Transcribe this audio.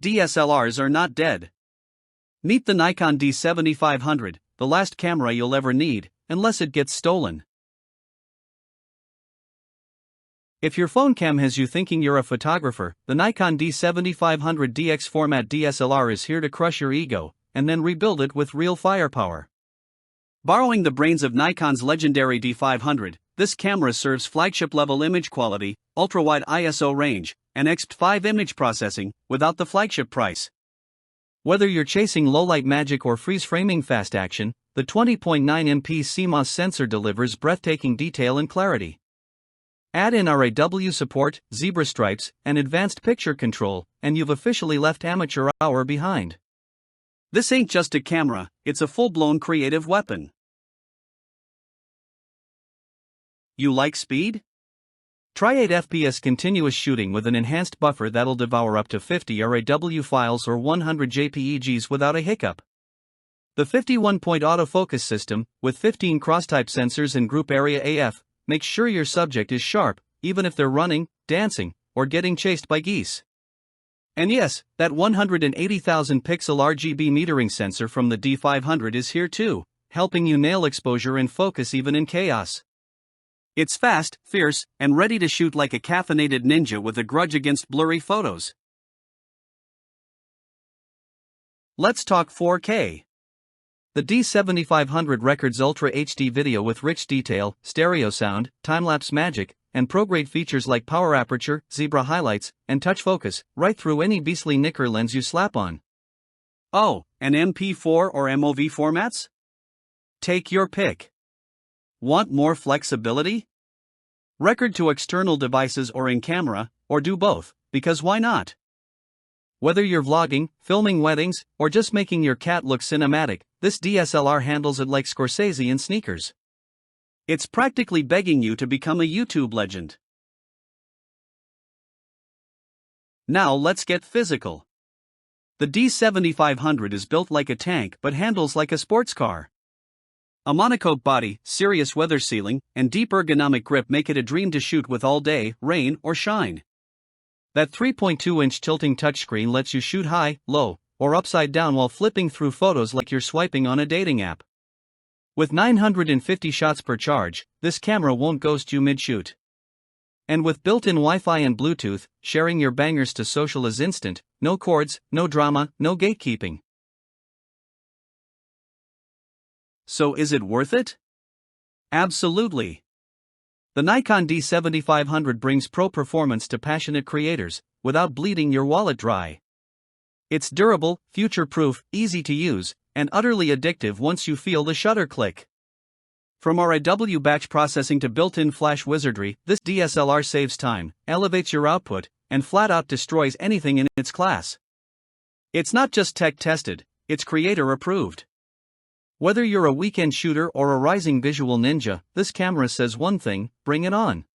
DSLRs are not dead. Meet the Nikon D7500, the last camera you'll ever need, unless it gets stolen. If your phone cam has you thinking you're a photographer, the Nikon D7500 DX-Format DSLR is here to crush your ego, and then rebuild it with real firepower. Borrowing the brains of Nikon's legendary D500, this camera serves flagship-level image quality, ultra-wide ISO range, and EXPEED image processing, without the flagship price. Whether you're chasing low-light magic or freeze-framing fast action, the 20.9 MP CMOS sensor delivers breathtaking detail and clarity. Add in RAW support, zebra stripes, and advanced picture control, and you've officially left amateur hour behind. This ain't just a camera, it's a full-blown creative weapon. You like speed? Try 8 FPS continuous shooting with an enhanced buffer that'll devour up to 50 RAW files or 100 JPEGs without a hiccup. The 51-point autofocus system, with 15 cross-type sensors and group area AF, makes sure your subject is sharp, even if they're running, dancing, or getting chased by geese. And yes, that 180,000 pixel RGB metering sensor from the D500 is here too, helping you nail exposure and focus even in chaos. It's fast, fierce, and ready to shoot like a caffeinated ninja with a grudge against blurry photos. Let's talk 4K. The D7500 records Ultra HD video with rich detail, stereo sound, time-lapse magic, and pro-grade features like power aperture, zebra highlights, and touch focus, right through any beastly knicker lens you slap on. Oh, and MP4 or MOV formats? Take your pick. Want more flexibility? Record to external devices or in camera, or do both, because why not? Whether you're vlogging, filming weddings, or just making your cat look cinematic, this DSLR handles it like Scorsese in sneakers. It's practically begging you to become a YouTube legend. Now let's get physical. The D7500 is built like a tank but handles like a sports car. A monocoque body, serious weather sealing, and deep ergonomic grip make it a dream to shoot with all day, rain or shine. That 3.2-inch tilting touchscreen lets you shoot high, low, or upside down while flipping through photos like you're swiping on a dating app. With 950 shots per charge, this camera won't ghost you mid-shoot. And with built-in Wi-Fi and Bluetooth, sharing your bangers to social is instant, no cords, no drama, no gatekeeping. So is it worth it? Absolutely. The Nikon D7500 brings pro performance to passionate creators, without bleeding your wallet dry. It's durable, future-proof, easy to use, and utterly addictive once you feel the shutter click. From RAW batch processing to built-in flash wizardry, this DSLR saves time, elevates your output, and flat-out destroys anything in its class. It's not just tech-tested, it's creator-approved. Whether you're a weekend shooter or a rising visual ninja, this camera says one thing: bring it on.